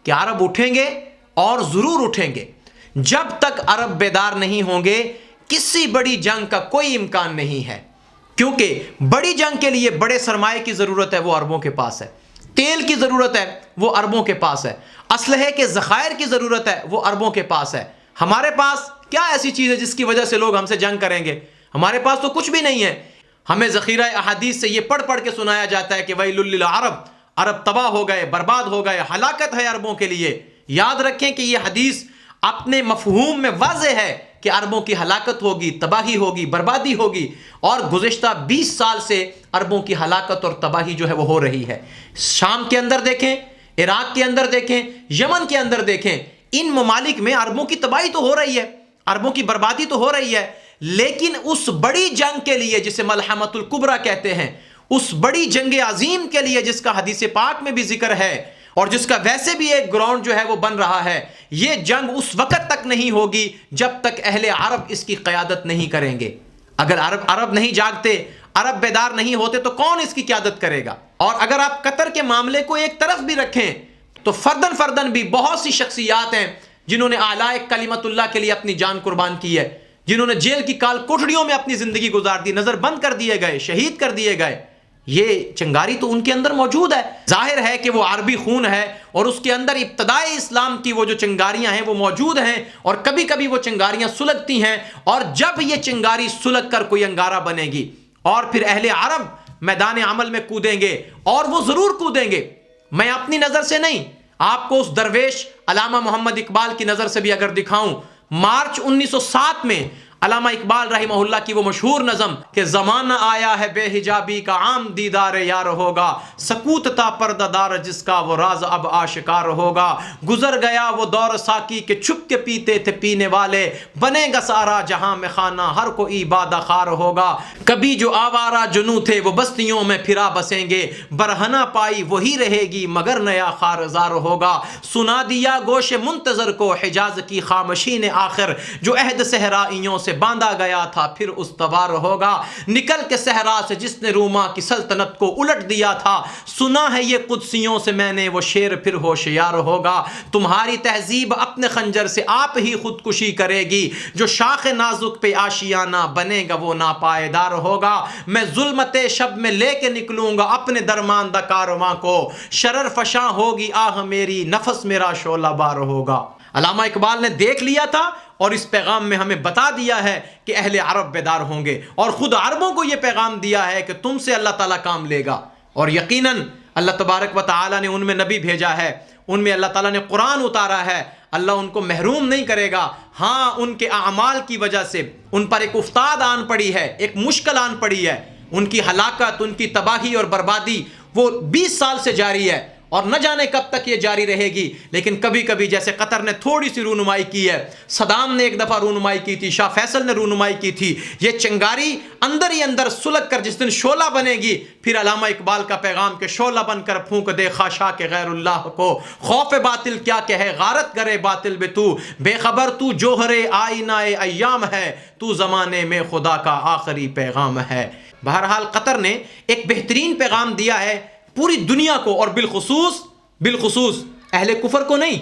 کہ عرب اٹھیں گے اور ضرور اٹھیں گے. جب تک عرب بیدار نہیں ہوں گے کسی بڑی جنگ کا کوئی امکان نہیں ہے، کیونکہ بڑی جنگ کے لیے بڑے سرمایے کی ضرورت ہے، وہ عربوں کے پاس ہے. تیل کی ضرورت ہے، وہ عربوں کے پاس ہے. اسلحے کے ذخائر کی ضرورت ہے، وہ عربوں کے پاس ہے. ہمارے پاس کیا ایسی چیز ہے جس کی وجہ سے لوگ ہم سے جنگ کریں گے؟ ہمارے پاس تو کچھ بھی نہیں ہے. ہمیں ذخیرہ احادیث سے یہ پڑھ پڑھ کے سنایا جاتا ہے کہ ویل للعرب، عرب تباہ ہو گئے، برباد ہو گئے، ہلاکت ہے عربوں کے لیے. یاد رکھیں کہ یہ حدیث اپنے مفہوم میں واضح ہے کہ عربوں کی ہلاکت ہوگی، تباہی ہوگی، بربادی ہوگی. اور گزشتہ 20 سال سے عربوں کی ہلاکت اور تباہی جو ہے وہ ہو رہی ہے. شام کے اندر دیکھیں، عراق کے اندر دیکھیں، یمن کے اندر دیکھیں، ان ممالک میں عربوں کی تباہی تو ہو رہی ہے، عربوں کی بربادی تو ہو رہی ہے. لیکن اس بڑی جنگ کے لیے جسے ملحمۃ الکبریٰ کہتے ہیں، اس بڑی جنگ عظیم کے لیے جس کا حدیث پاک میں بھی ذکر ہے اور جس کا ویسے بھی ایک گراؤنڈ جو ہے وہ بن رہا ہے، یہ جنگ اس وقت تک نہیں ہوگی جب تک اہل عرب اس کی قیادت نہیں کریں گے. اگر عرب نہیں جاگتے، عرب بیدار نہیں ہوتے تو کون اس کی قیادت کرے گا؟ اور اگر آپ قطر کے معاملے کو ایک طرف بھی رکھیں تو فردن بھی بہت سی شخصیات ہیں جنہوں نے اعلاء کلمت اللہ کے لیے اپنی جان قربان کی ہے، جنہوں نے جیل کی کال کوٹڑیوں میں اپنی زندگی گزار دی، نظر بند کر دیے گئے، شہید کر دیے گئے. یہ چنگاری تو ان کے اندر موجود ہے. ظاہر ہے کہ وہ عربی خون ہے اور اس کے اندر ابتدائی اسلام کی وہ جو چنگاریاں ہیں وہ موجود ہیں، اور کبھی کبھی وہ چنگاریاں سلگتی ہیں. اور جب یہ چنگاری سلگ کر کوئی انگارہ بنے گی اور پھر اہل عرب میدان عمل میں کودیں گے، اور وہ ضرور کودیں گے. میں اپنی نظر سے نہیں، آپ کو اس درویش علامہ محمد اقبال کی نظر سے بھی اگر دکھاؤں، مارچ 1907 میں علامہ اقبال رحمہ اللہ کی وہ مشہور نظم کہ زمانہ آیا ہے بے حجابی کا عام دیدار یار ہوگا، سکوت تا پردہ دار جس کا وہ راز اب آشکار ہوگا، گزر گیا وہ دور ساکی کے چھپ کے پیتے تھے پینے والے، بنے گا سارا جہاں میں خانہ ہر کو عبادہ خار ہوگا، کبھی جو آوارہ جنو تھے وہ بستیوں میں پھرا بسیں گے، برہنہ پائی وہی رہے گی مگر نیا خارزار ہوگا، سنا دیا گوش منتظر کو حجاز کی خامشی نے آخر، جو عہد صحرائیوں سے باندھا گیا تھا پھر استوار ہوگا، نکل کے صحرا سے جس نے روما کی سلطنت کو الٹ دیا تھا، سنا ہے یہ قدسیوں سے میں نے وہ شیر پھر ہوشیار ہوگا، تمہاری تہذیب اپنے خنجر سے آپ ہی خودکشی کرے گی، جو شاخ نازک پہ آشیانہ بنے گا وہ ناپائیدار ہوگا، میں ظلمت شب میں لے کے نکلوں گا اپنے درماندہ کارواں کو، شرر فشاں ہوگی آہ میری نفس میرا شعلہ بار ہوگا. علامہ اقبال نے دیکھ لیا تھا اور اس پیغام میں ہمیں بتا دیا ہے کہ اہل عرب بیدار ہوں گے، اور خود عربوں کو یہ پیغام دیا ہے کہ تم سے اللہ تعالیٰ کام لے گا. اور یقیناً اللہ تبارک و تعالیٰ نے ان میں نبی بھیجا ہے، ان میں اللہ تعالیٰ نے قرآن اتارا ہے، اللہ ان کو محروم نہیں کرے گا. ہاں، ان کے اعمال کی وجہ سے ان پر ایک افتاد آن پڑی ہے، ایک مشکل آن پڑی ہے، ان کی ہلاکت، ان کی تباہی اور بربادی وہ 20 سال سے جاری ہے اور نہ جانے کب تک یہ جاری رہے گی. لیکن کبھی کبھی جیسے قطر نے تھوڑی سی رونمائی کی ہے، صدام نے ایک دفعہ رونمائی کی تھی، شاہ فیصل نے رونمائی کی تھی، یہ چنگاری اندر ہی اندر سلگ کر جس دن شعلہ بنے گی، پھر علامہ اقبال کا پیغام کہ شعلہ بن کر پھونک دے خاشاک کے غیر اللہ کو، خوف باطل کیا کہے غارت کرے باطل بے تو، بے خبر تو جوہر آئینہ ایام ہے، تو زمانے میں خدا کا آخری پیغام ہے. بہرحال قطر نے ایک بہترین پیغام دیا ہے پوری دنیا کو، اور بالخصوص اہل کفر کو نہیں،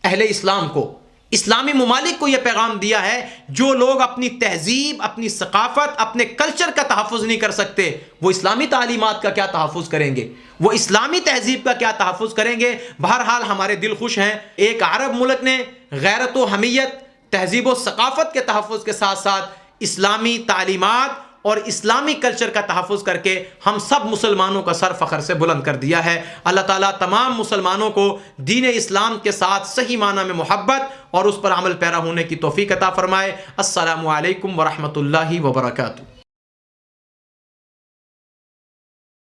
اہل اسلام کو، اسلامی ممالک کو یہ پیغام دیا ہے جو لوگ اپنی تہذیب، اپنی ثقافت، اپنے کلچر کا تحفظ نہیں کر سکتے، وہ اسلامی تعلیمات کا کیا تحفظ کریں گے، وہ اسلامی تہذیب کا کیا تحفظ کریں گے. بہرحال ہمارے دل خوش ہیں، ایک عرب ملک نے غیرت و حمیت، تہذیب و ثقافت کے تحفظ کے ساتھ ساتھ اسلامی تعلیمات اور اسلامی کلچر کا تحفظ کر کے ہم سب مسلمانوں کا سر فخر سے بلند کر دیا ہے. اللہ تعالیٰ تمام مسلمانوں کو دین اسلام کے ساتھ صحیح معنی میں محبت اور اس پر عمل پیرا ہونے کی توفیق عطا فرمائے. السلام علیکم ورحمۃ اللہ وبرکاتہ.